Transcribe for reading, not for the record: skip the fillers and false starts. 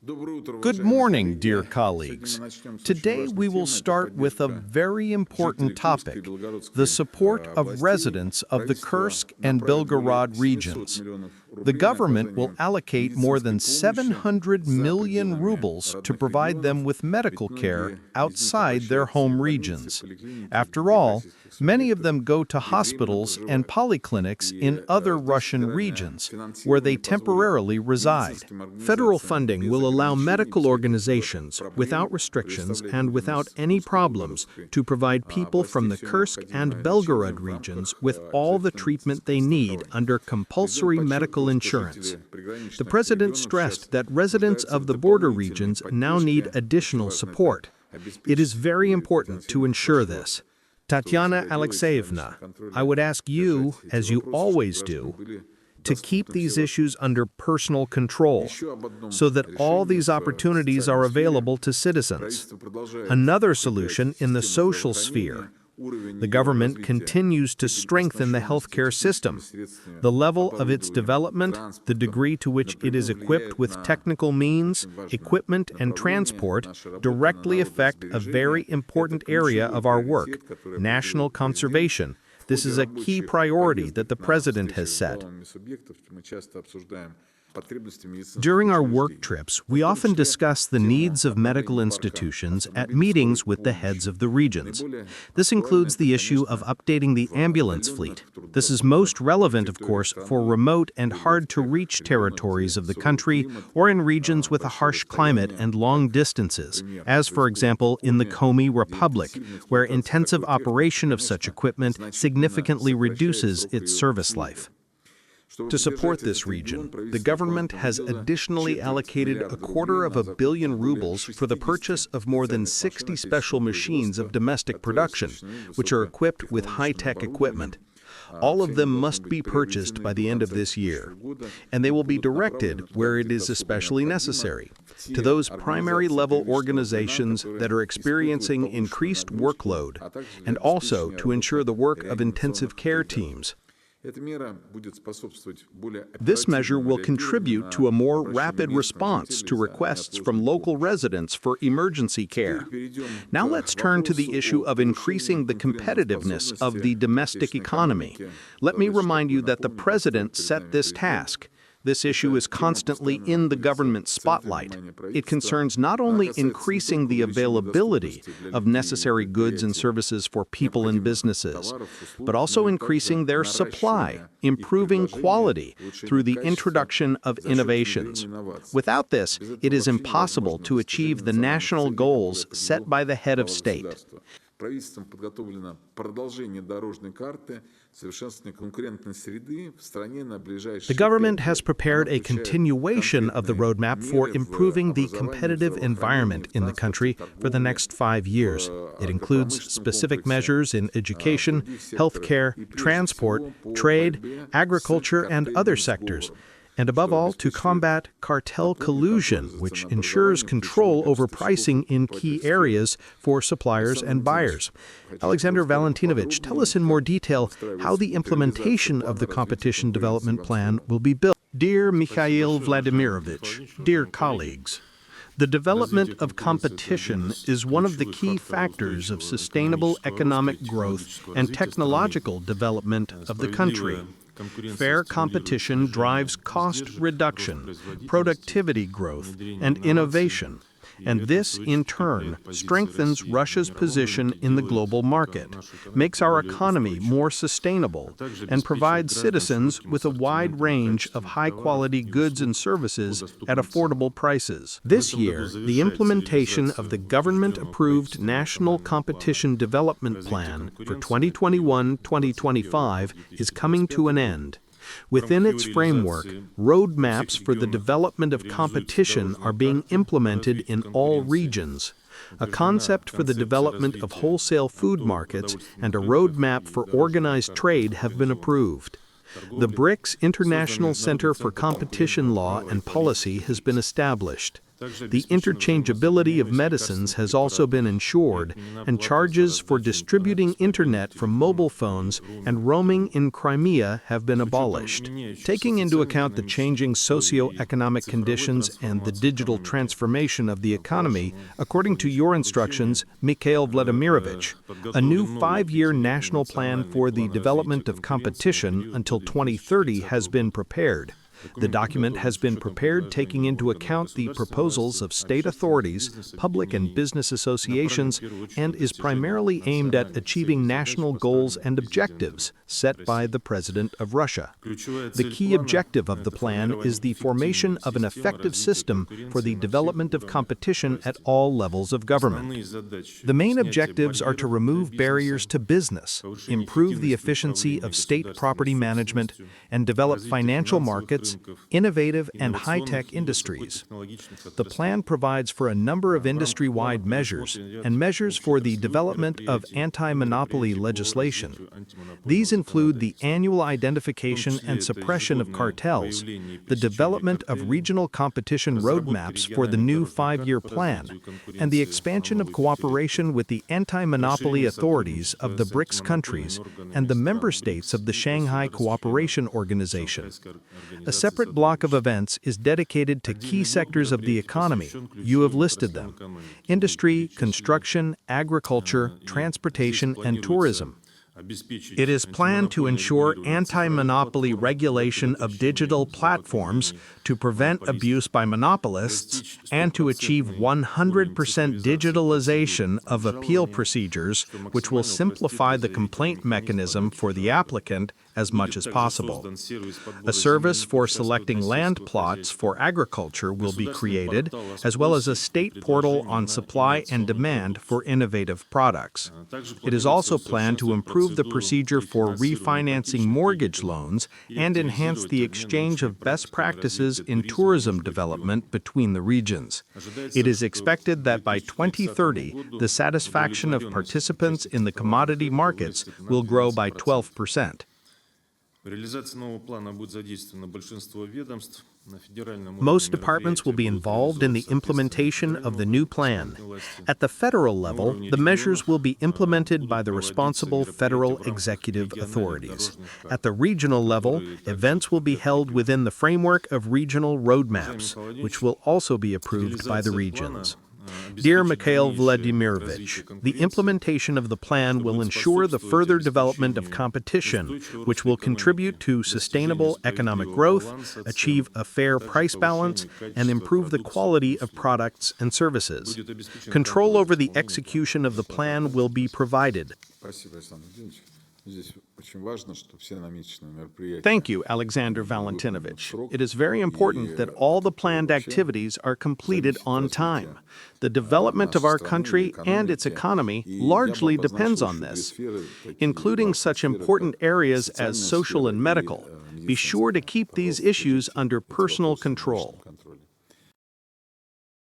Good morning, dear colleagues. Today we will start with a very important topic, the support of residents of the Kursk and Belgorod regions. The government will allocate more than 700 million rubles to provide them with medical care outside their home regions. After all, many of them go to hospitals and polyclinics in other Russian regions, where they temporarily reside. Federal funding will allow medical organizations, without restrictions and without any problems, to provide people from the Kursk and Belgorod regions with all the treatment they need under compulsory medical insurance. The President stressed that residents of the border regions now need additional support. It is very important to ensure this. Tatyana Alexeyevna, I would ask you, as you always do, to keep these issues under personal control so that all these opportunities are available to citizens. Another solution in the social sphere. The government continues to strengthen the healthcare system. The level of its development, the degree to which it is equipped with technical means, equipment, and transport directly affect a very important area of our work, national conservation. This is a key priority that the President has set. During our work trips, we often discuss the needs of medical institutions at meetings with the heads of the regions. This includes the issue of updating the ambulance fleet. This is most relevant, of course, for remote and hard-to-reach territories of the country or in regions with a harsh climate and long distances, as, for example, in the Komi Republic, where intensive operation of such equipment significantly reduces its service life. To support this region, the government has additionally allocated 250 million rubles for the purchase of more than 60 special machines of domestic production, which are equipped with high-tech equipment. All of them must be purchased by the end of this year, and they will be directed where it is especially necessary, to those primary-level organizations that are experiencing increased workload, and also to ensure the work of intensive care teams. This measure will contribute to a more rapid response to requests from local residents for emergency care. Now let's turn to the issue of increasing the competitiveness of the domestic economy. Let me remind you that the President set this task. This issue is constantly in the government spotlight. It concerns not only increasing the availability of necessary goods and services for people and businesses, but also increasing their supply, improving quality through the introduction of innovations. Without this, it is impossible to achieve the national goals set by the head of state. The government has prepared a continuation of the roadmap for improving the competitive environment in the country for the next 5 years. It includes specific measures in education, healthcare, transport, trade, agriculture, and other sectors, and above all, to combat cartel collusion, which ensures control over pricing in key areas for suppliers and buyers. Alexander Valentinovich, tell us in more detail how the implementation of the competition development plan will be built. Dear Mikhail Vladimirovich, dear colleagues, the development of competition is one of the key factors of sustainable economic growth and technological development of the country. Fair competition drives cost reduction, productivity growth, and innovation, and this, in turn, strengthens Russia's position in the global market, makes our economy more sustainable, and provides citizens with a wide range of high-quality goods and services at affordable prices. This year, the implementation of the government-approved National Competition Development Plan for 2021-2025 is coming to an end. Within its framework, roadmaps for the development of competition are being implemented in all regions. A concept for the development of wholesale food markets and a roadmap for organized trade have been approved. The BRICS International Center for Competition Law and Policy has been established. The interchangeability of medicines has also been ensured, and charges for distributing internet from mobile phones and roaming in Crimea have been abolished. Taking into account the changing socio-economic conditions and the digital transformation of the economy, according to your instructions, Mikhail Vladimirovich, a new 5-year national plan for the development of competition until 2030 has been prepared. The document has been prepared taking into account the proposals of state authorities, public and business associations, and is primarily aimed at achieving national goals and objectives set by the President of Russia. The key objective of the plan is the formation of an effective system for the development of competition at all levels of government. The main objectives are to remove barriers to business, improve the efficiency of state property management, and develop financial markets, innovative and high-tech industries. The plan provides for a number of industry-wide measures and measures for the development of anti-monopoly legislation. These include the annual identification and suppression of cartels, the development of regional competition roadmaps for the new 5-year plan, and the expansion of cooperation with the anti-monopoly authorities of the BRICS countries and the member states of the Shanghai Cooperation Organization. A separate block of events is dedicated to key sectors of the economy. You have listed them: industry, construction, agriculture, transportation, and tourism. It is planned to ensure anti-monopoly regulation of digital platforms to prevent abuse by monopolists and to achieve 100% digitalization of appeal procedures, which will simplify the complaint mechanism for the applicant as much as possible. A service for selecting land plots for agriculture will be created, as well as a state portal on supply and demand for innovative products. It is also planned to improve the procedure for refinancing mortgage loans and enhance the exchange of best practices in tourism development between the regions. It is expected that by 2030, the satisfaction of participants in the commodity markets will grow by 12%. Most departments will be involved in the implementation of the new plan. At the federal level, the measures will be implemented by the responsible federal executive authorities. At the regional level, events will be held within the framework of regional roadmaps, which will also be approved by the regions. Dear Mikhail Vladimirovich, the implementation of the plan will ensure the further development of competition, which will contribute to sustainable economic growth, achieve a fair price balance, and improve the quality of products and services. Control over the execution of the plan will be provided. Thank you, Alexander Valentinovich. It is very important that all the planned activities are completed on time. The development of our country and its economy largely depends on this, including such important areas as social and medical. Be sure to keep these issues under personal control.